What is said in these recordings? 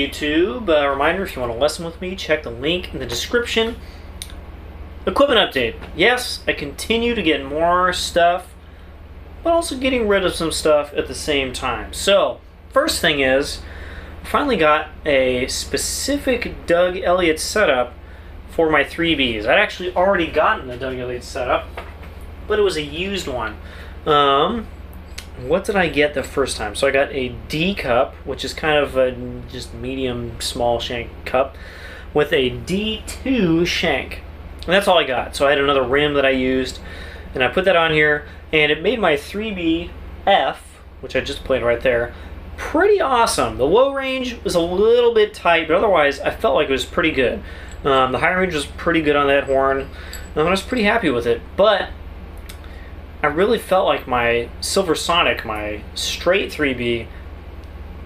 YouTube. Reminder, if you want to lesson with me, check the link in the description. Equipment update. Yes, I continue to get more stuff, but also getting rid of some stuff at the same time. So, first thing is, I finally got a specific Doug Elliott setup for my 3Bs. I'd actually already gotten a Doug Elliott setup, but it was a used one. What did I get the first time? So I got a D cup, which is kind of a just medium small shank cup, with a D2 shank. And that's all I got. So I had another rim that I used, and I put that on here, and it made my 3B F, which I just played right there, pretty awesome. The low range was a little bit tight, but otherwise I felt like it was pretty good. The high range was pretty good on that horn, and I was pretty happy with it. But I really felt like my Silver Sonic, my straight 3B,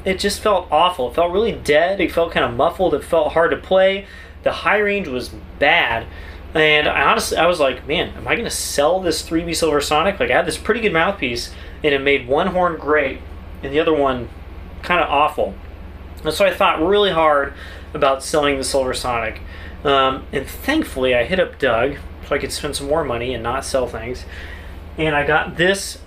it just felt awful. It felt really dead. It felt kind of muffled. It felt hard to play. The high range was bad. And I was like, man, am I going to sell this 3B Silver Sonic? Like, I had this pretty good mouthpiece, and it made one horn great, and the other one kind of awful. And so I thought really hard about selling the Silver Sonic. And thankfully, I hit up Doug so I could spend some more money and not sell things. And I got this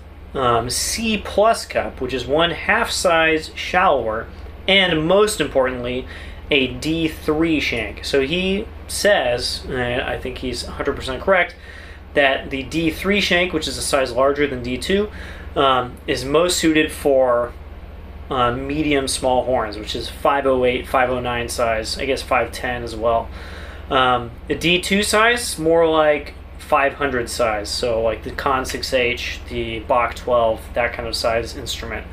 C Plus cup, which is 1/2 size shallower, and most importantly, a D3 shank. So he says, and I think he's 100% correct, that the D3 shank, which is a size larger than D2, is most suited for medium small horns, which is 508, 509 size, I guess 510 as well. The D2 size, more like 500 size, so like the Con 6H, the Bach 12, that kind of size instrument.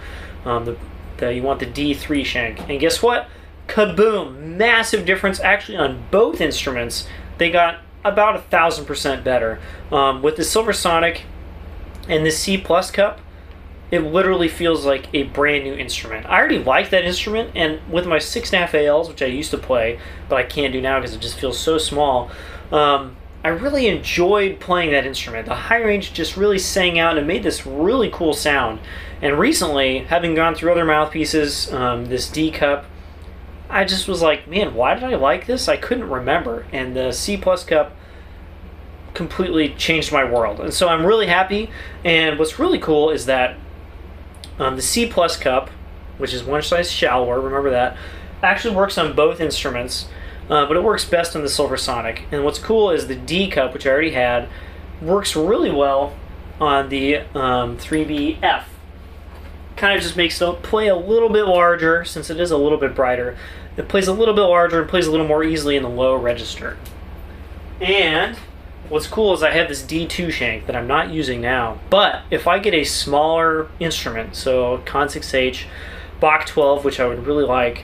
You want the D3 shank, and guess what? Kaboom! Massive difference actually on both instruments. They got about 1,000% better. With the Silver Sonic and the C Plus cup, it literally feels like a brand new instrument. I already like that instrument, and with my 6.5 ALs, which I used to play, but I can't do now because it just feels so small, I really enjoyed playing that instrument. The high range just really sang out and made this really cool sound. And recently, having gone through other mouthpieces, this D cup, I just was like, man, why did I like this? I couldn't remember. And the C Plus cup completely changed my world. And so I'm really happy. And what's really cool is that the C Plus cup, which is one size shallower, remember that, actually works on both instruments. But it works best on the Silver Sonic. And what's cool is the D cup, which I already had, works really well on the 3BF. Kind of just makes it play a little bit larger, since it is a little bit brighter. It plays a little bit larger and plays a little more easily in the low register. And what's cool is I have this D2 shank that I'm not using now. But if I get a smaller instrument, so Con 6H, Bach 12, which I would really like,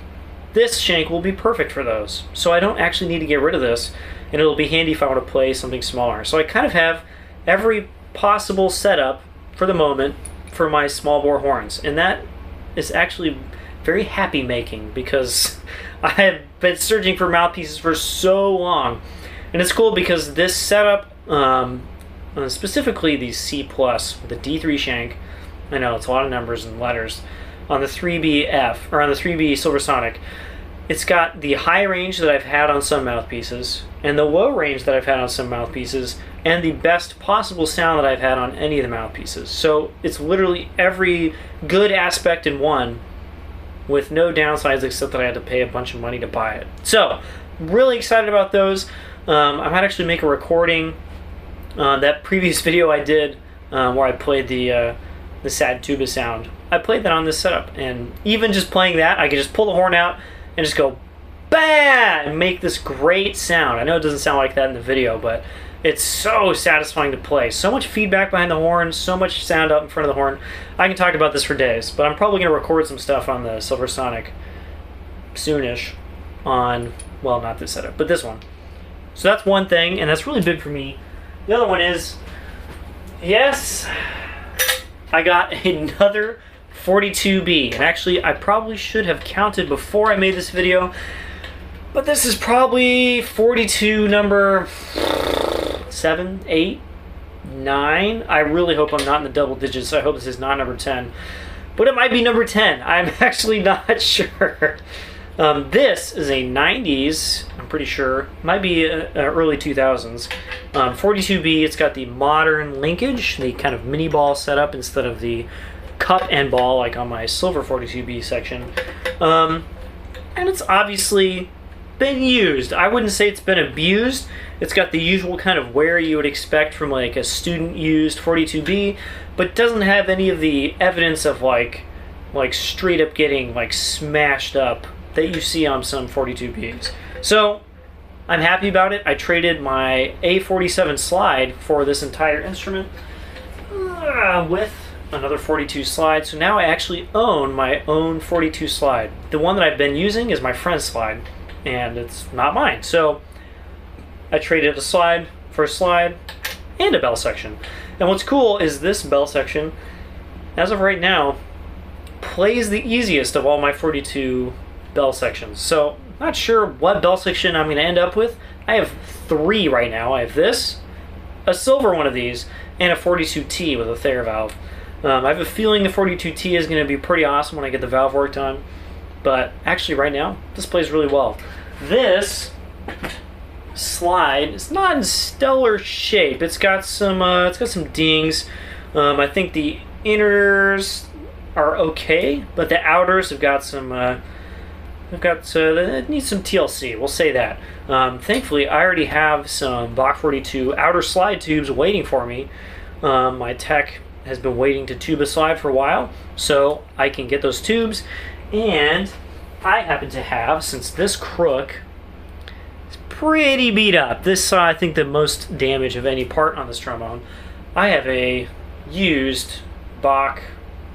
this shank will be perfect for those. So I don't actually need to get rid of this, and it'll be handy if I want to play something smaller. So I kind of have every possible setup for the moment for my small bore horns, and that is actually very happy making because I have been searching for mouthpieces for so long. And it's cool because this setup, specifically the C Plus, the D3 shank, I know it's a lot of numbers and letters, on the 3BF, or on the 3B Silver Sonic, it's got the high range that I've had on some mouthpieces, and the low range that I've had on some mouthpieces, and the best possible sound that I've had on any of the mouthpieces. So it's literally every good aspect in one, with no downsides except that I had to pay a bunch of money to buy it. So, really excited about those. I might actually make a recording. That previous video I did, where I played the sad tuba sound, I played that on this setup, and even just playing that, I could just pull the horn out and just go bam and make this great sound. I know it doesn't sound like that in the video, but it's so satisfying to play. So much feedback behind the horn, so much sound up in front of the horn. I can talk about this for days, but I'm probably going to record some stuff on the Silver Sonic soonish on, well, not this setup, but this one. So that's one thing, and that's really big for me. The other one is, yes, I got another 42B, and actually I probably should have counted before I made this video, but this is probably 42 number 7, 8, 9. I really hope I'm not in the double digits. I hope this is not number 10, but it might be number 10. I'm actually not sure. This is a 90s, I'm pretty sure, might be early 2000s. 42B, it's got the modern linkage, the kind of mini ball setup instead of the cup and ball like on my silver 42B section. And it's obviously been used. I wouldn't say it's been abused. It's got the usual kind of wear you would expect from like a student used 42B, but doesn't have any of the evidence of like straight up getting like smashed up that you see on some 42Bs. So I'm happy about it. I traded my A47 slide for this entire instrument with another 42 slide. So now I actually own my own 42 slide. The one that I've been using is my friend's slide, and it's not mine. So I traded a slide for a slide and a bell section. And what's cool is this bell section, as of right now, plays the easiest of all my 42 bell sections. So not sure what bell section I'm going to end up with. I have 3 right now. I have this, a silver one of these, and a 42T with a Thayer valve. I have a feeling the 42T is going to be pretty awesome when I get the valve work done, but actually right now this plays really well. This slide is not in stellar shape. It's got some dings. I think the inners are okay, but the outers have got some it needs some TLC, we'll say that. Thankfully I already have some Bach 42 outer slide tubes waiting for me. My tech has been waiting to tube a slide for a while, so I can get those tubes. And I happen to have, since this crook is pretty beat up, this saw I think the most damage of any part on this trombone, I have a used Bach,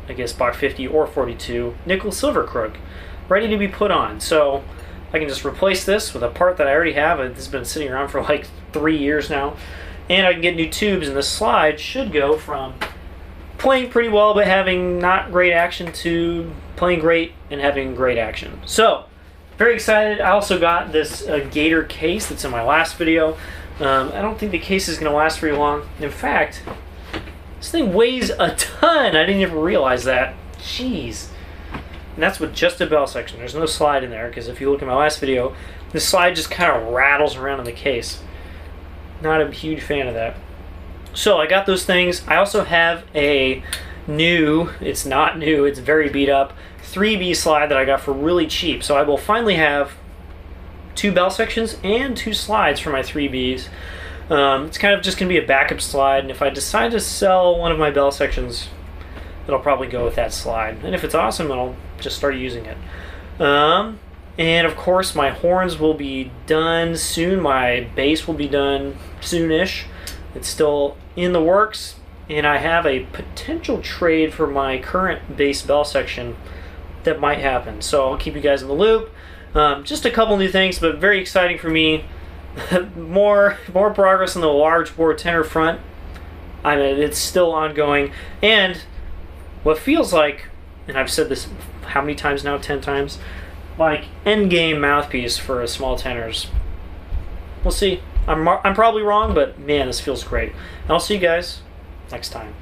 I guess Bach 50 or 42 nickel silver crook ready to be put on. So I can just replace this with a part that I already have. This has been sitting around for like 3 years now, and I can get new tubes, and the slide should go from playing pretty well but having not great action to playing great and having great action. So very excited. I also got this Gator case that's in my last video. I don't think the case is going to last very long. In fact, this thing weighs a ton. I didn't even realize that. Jeez. And that's with just a bell section. There's no slide in there, because if you look at my last video, the slide just kind of rattles around in the case. Not a huge fan of that. So I got those things. I also have a new, it's not new, it's very beat up, 3B slide that I got for really cheap. So I will finally have 2 bell sections and 2 slides for my 3Bs. It's kind of just going to be a backup slide, and if I decide to sell one of my bell sections, it'll probably go with that slide. And if it's awesome, I'll just start using it. And of course my horns will be done soon. My bass will be done soonish. It's still in the works, and I have a potential trade for my current bass bell section that might happen. So I'll keep you guys in the loop. Just a couple new things, but very exciting for me. more progress on the large bore tenor front. I mean, it's still ongoing, and what feels like, and I've said this how many times now, 10 times, like endgame mouthpiece for small tenors. We'll see. I'm probably wrong, but man, this feels great. And I'll see you guys next time.